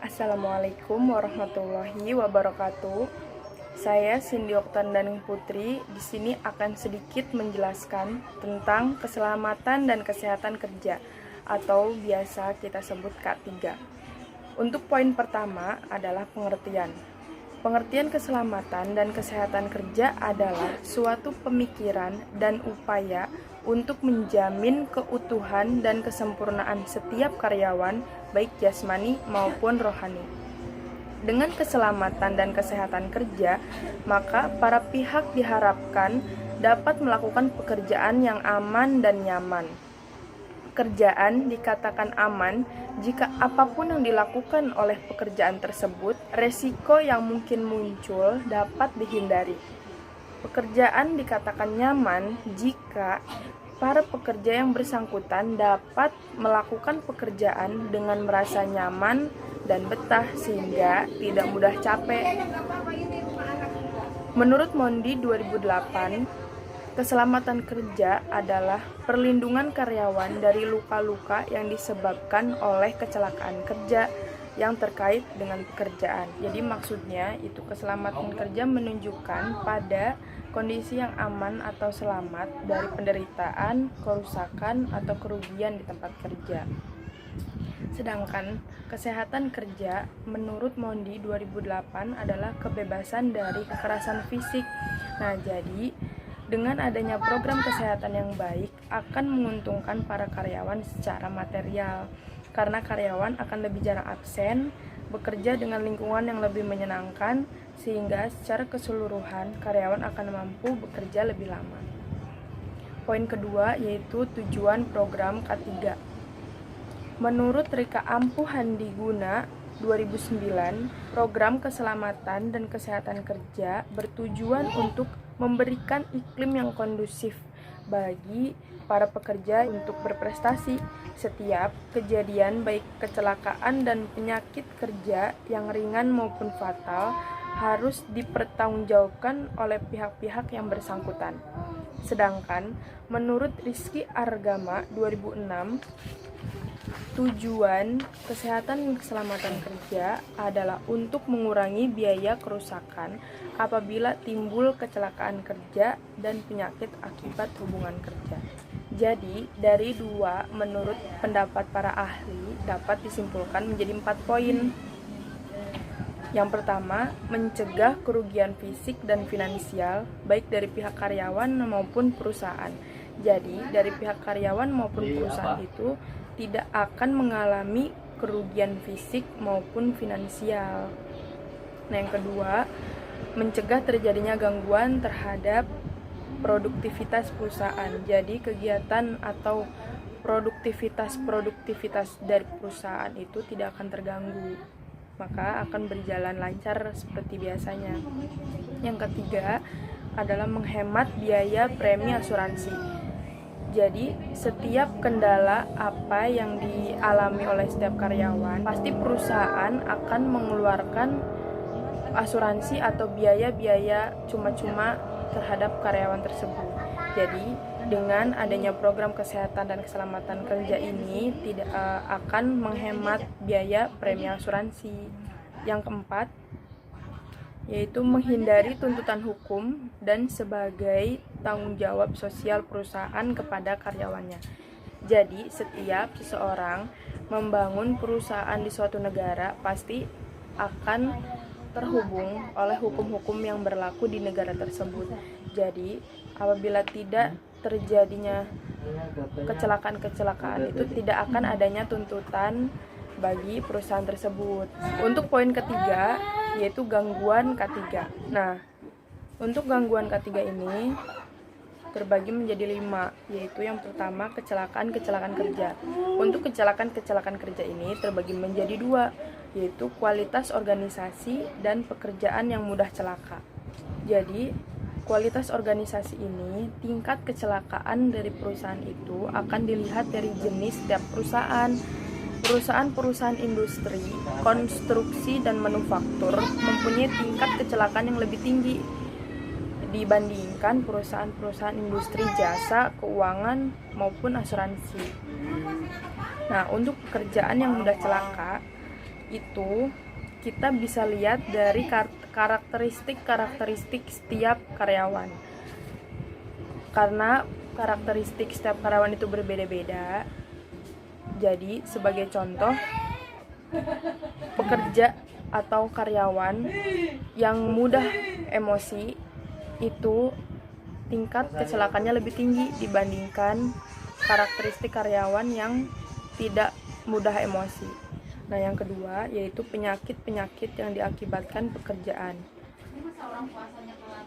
Assalamualaikum warahmatullahi wabarakatuh. Saya Cindy Oktandaning Putri di sini akan sedikit menjelaskan tentang keselamatan dan kesehatan kerja atau biasa kita sebut K3. Untuk poin pertama adalah pengertian. Pengertian keselamatan dan kesehatan kerja adalah suatu pemikiran dan upaya untuk menjamin keutuhan dan kesempurnaan setiap karyawan, baik jasmani maupun rohani. Dengan keselamatan dan kesehatan kerja, maka para pihak diharapkan dapat melakukan pekerjaan yang aman dan nyaman. Pekerjaan dikatakan aman jika apapun yang dilakukan oleh pekerjaan tersebut, resiko yang mungkin muncul dapat dihindari. Pekerjaan dikatakan nyaman jika para pekerja yang bersangkutan dapat melakukan pekerjaan dengan merasa nyaman dan betah sehingga tidak mudah capek. Menurut Mondi 2008, keselamatan kerja adalah perlindungan karyawan dari luka-luka yang disebabkan oleh kecelakaan kerja yang terkait dengan pekerjaan. Jadi maksudnya itu keselamatan kerja menunjukkan pada kondisi yang aman atau selamat dari penderitaan, kerusakan, atau kerugian di tempat kerja. Sedangkan kesehatan kerja menurut Mondi 2008 adalah kebebasan dari kekerasan fisik. Nah, jadi dengan adanya program kesehatan yang baik akan menguntungkan para karyawan secara material, karena karyawan akan lebih jarang absen, bekerja dengan lingkungan yang lebih menyenangkan, sehingga secara keseluruhan karyawan akan mampu bekerja lebih lama. Poin kedua yaitu tujuan program K3. Menurut Rika Ampuh Handiguna 2009, program keselamatan dan kesehatan kerja bertujuan untuk memberikan iklim yang kondusif bagi para pekerja untuk berprestasi. Setiap kejadian baik kecelakaan dan penyakit kerja yang ringan maupun fatal harus dipertanggungjawabkan oleh pihak-pihak yang bersangkutan. Sedangkan menurut Rizky Argama 2006, tujuan kesehatan dan keselamatan kerja adalah untuk mengurangi biaya kerusakan apabila timbul kecelakaan kerja dan penyakit akibat hubungan kerja. Jadi, dari dua menurut pendapat para ahli dapat disimpulkan menjadi 4 poin. Yang pertama, mencegah kerugian fisik dan finansial baik dari pihak karyawan maupun perusahaan. Jadi, dari pihak karyawan maupun perusahaan itu tidak akan mengalami kerugian fisik maupun finansial. Nah, yang kedua, mencegah terjadinya gangguan terhadap produktivitas perusahaan. Jadi, kegiatan atau produktivitas dari perusahaan itu tidak akan terganggu, maka akan berjalan lancar seperti biasanya. Yang ketiga adalah menghemat biaya premi asuransi. Jadi, setiap kendala apa yang dialami oleh setiap karyawan, pasti perusahaan akan mengeluarkan asuransi atau biaya-biaya cuma-cuma terhadap karyawan tersebut. Jadi, dengan adanya program kesehatan dan keselamatan kerja ini tidak akan menghemat biaya premi asuransi. Yang keempat, yaitu menghindari tuntutan hukum dan sebagai tanggung jawab sosial perusahaan kepada karyawannya. Jadi, setiap seseorang membangun perusahaan di suatu negara pasti akan terhubung oleh hukum-hukum yang berlaku di negara tersebut. Jadi, apabila tidak terjadinya kecelakaan-kecelakaan itu tidak akan adanya tuntutan bagi perusahaan tersebut. Untuk poin ketiga yaitu gangguan K3. Nah, untuk gangguan K3 ini terbagi menjadi 5, yaitu yang pertama kecelakaan kerja. Untuk kecelakaan kerja ini terbagi menjadi 2, yaitu kualitas organisasi dan pekerjaan yang mudah celaka. Jadi, kualitas organisasi ini, tingkat kecelakaan dari perusahaan itu akan dilihat dari jenis setiap perusahaan. Perusahaan-perusahaan industri, konstruksi, dan manufaktur mempunyai tingkat kecelakaan yang lebih tinggi dibandingkan perusahaan-perusahaan industri jasa, keuangan, maupun asuransi. Nah, untuk pekerjaan yang mudah celaka, itu kita bisa lihat dari karakteristik setiap karyawan. Karena karakteristik setiap karyawan itu berbeda-beda. Jadi sebagai contoh, pekerja atau karyawan yang mudah emosi itu tingkat kecelakaannya lebih tinggi dibandingkan karakteristik karyawan yang tidak mudah emosi. Nah, yang kedua yaitu penyakit-penyakit yang diakibatkan pekerjaan.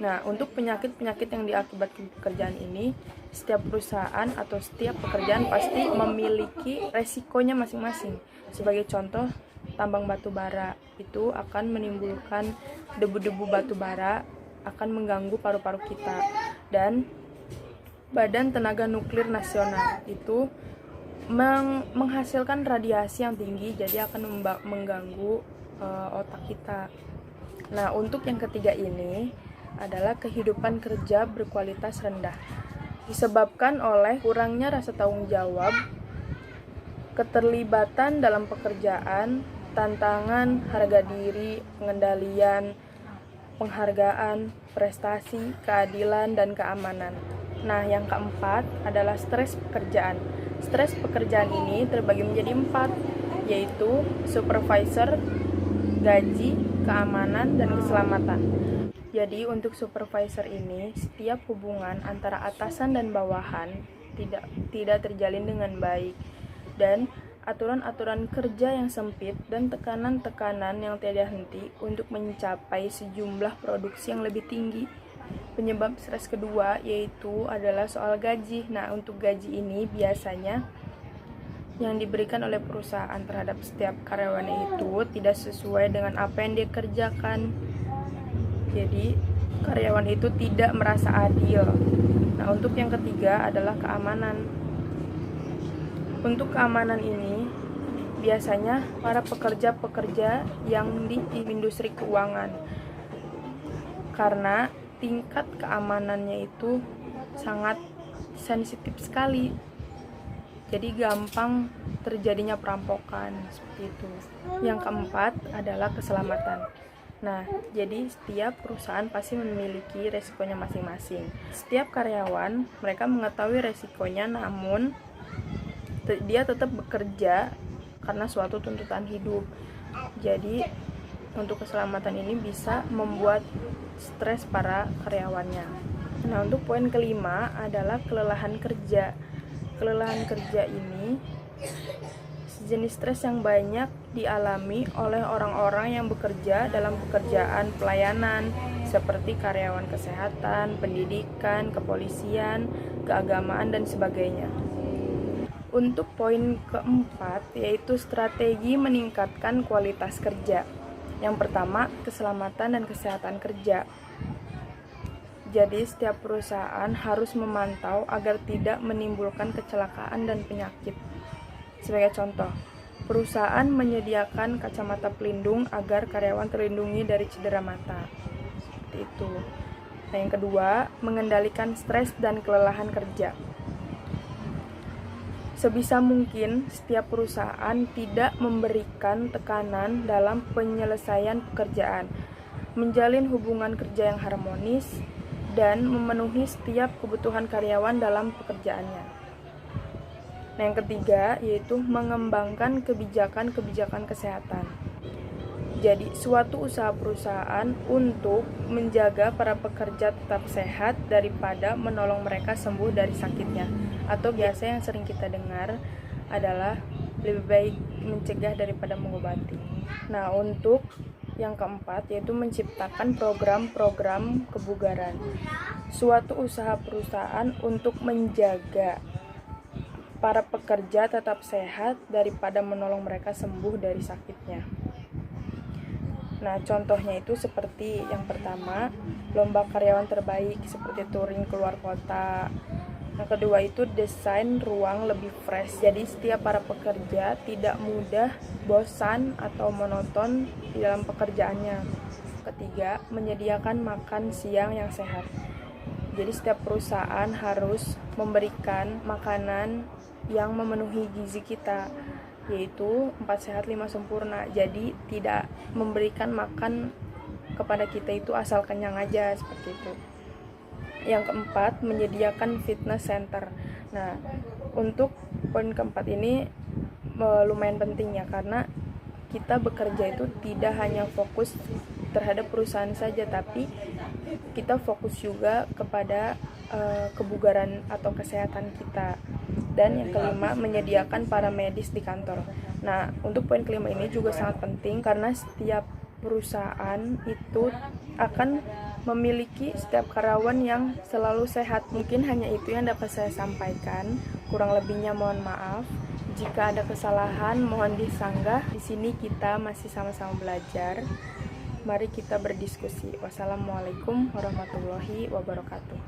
Nah, untuk penyakit-penyakit yang diakibatkan pekerjaan ini, setiap perusahaan atau setiap pekerjaan pasti memiliki resikonya masing-masing. Sebagai contoh, tambang batu bara itu akan menimbulkan debu-debu batu bara, akan mengganggu paru-paru kita. Dan Badan Tenaga Nuklir Nasional itu menghasilkan radiasi yang tinggi, jadi akan mengganggu otak kita. Nah, untuk yang ketiga ini adalah kehidupan kerja berkualitas rendah, disebabkan oleh kurangnya rasa tanggung jawab, keterlibatan dalam pekerjaan, tantangan, harga diri, pengendalian, penghargaan, prestasi, keadilan, dan keamanan. Nah, yang keempat adalah stres pekerjaan. Stres pekerjaan ini terbagi menjadi 4, yaitu supervisor, gaji, keamanan, dan keselamatan. Jadi untuk supervisor ini, setiap hubungan antara atasan dan bawahan tidak terjalin dengan baik, dan aturan-aturan kerja yang sempit dan tekanan-tekanan yang tiada henti untuk mencapai sejumlah produksi yang lebih tinggi. Penyebab stres kedua yaitu adalah soal gaji. Nah, untuk gaji ini biasanya yang diberikan oleh perusahaan terhadap setiap karyawannya itu tidak sesuai dengan apa yang dia kerjakan. Jadi karyawan itu tidak merasa adil. Nah, untuk yang ketiga adalah keamanan. Untuk keamanan ini biasanya para pekerja-pekerja yang di industri keuangan, karena tingkat keamanannya itu sangat sensitif sekali. Jadi gampang terjadinya perampokan seperti itu. Yang keempat adalah keselamatan. Nah, jadi setiap perusahaan pasti memiliki resikonya masing-masing. Setiap karyawan mereka mengetahui resikonya, namun dia tetap bekerja karena suatu tuntutan hidup. Jadi untuk keselamatan ini bisa membuat stres para karyawannya. Nah, untuk poin kelima adalah kelelahan kerja. Kelelahan kerja ini sejenis stres yang banyak dialami oleh orang-orang yang bekerja dalam pekerjaan pelayanan seperti karyawan kesehatan, pendidikan, kepolisian, keagamaan, dan sebagainya. Untuk poin keempat yaitu strategi meningkatkan kualitas kerja. Yang pertama, keselamatan dan kesehatan kerja. Jadi setiap perusahaan harus memantau agar tidak menimbulkan kecelakaan dan penyakit. Sebagai contoh, perusahaan menyediakan kacamata pelindung agar karyawan terlindungi dari cedera mata. Seperti itu. Nah, yang kedua, mengendalikan stres dan kelelahan kerja. Sebisa mungkin, setiap perusahaan tidak memberikan tekanan dalam penyelesaian pekerjaan, menjalin hubungan kerja yang harmonis, dan memenuhi setiap kebutuhan karyawan dalam pekerjaannya. Nah, yang ketiga yaitu mengembangkan kebijakan-kebijakan kesehatan. Jadi, suatu usaha perusahaan untuk menjaga para pekerja tetap sehat daripada menolong mereka sembuh dari sakitnya. Atau biasa yang sering kita dengar adalah lebih baik mencegah daripada mengobati. Nah, untuk yang keempat yaitu menciptakan program-program kebugaran. Suatu usaha perusahaan untuk menjaga para pekerja tetap sehat daripada menolong mereka sembuh dari sakitnya. Nah, contohnya itu seperti yang pertama, lomba karyawan terbaik seperti touring keluar kota. Yang kedua itu desain ruang lebih fresh. Jadi setiap para pekerja tidak mudah bosan atau monoton di dalam pekerjaannya. Ketiga, menyediakan makan siang yang sehat. Jadi setiap perusahaan harus memberikan makanan yang memenuhi gizi kita. yaitu 4 sehat 5 sempurna. Jadi tidak memberikan makan kepada kita itu asal kenyang aja, seperti itu. Yang keempat, menyediakan fitness center. Nah, untuk poin keempat ini lumayan penting ya, karena kita bekerja itu tidak hanya fokus terhadap perusahaan saja, tapi kita fokus juga kepada kebugaran atau kesehatan kita. Dan yang kelima, menyediakan paramedis di kantor. Nah, untuk poin kelima ini juga sangat penting karena setiap perusahaan itu akan memiliki setiap karyawan yang selalu sehat. Mungkin hanya itu yang dapat saya sampaikan. Kurang lebihnya mohon maaf. Jika ada kesalahan, mohon disanggah. Di sini kita masih sama-sama belajar. Mari kita berdiskusi. Wassalamualaikum warahmatullahi wabarakatuh.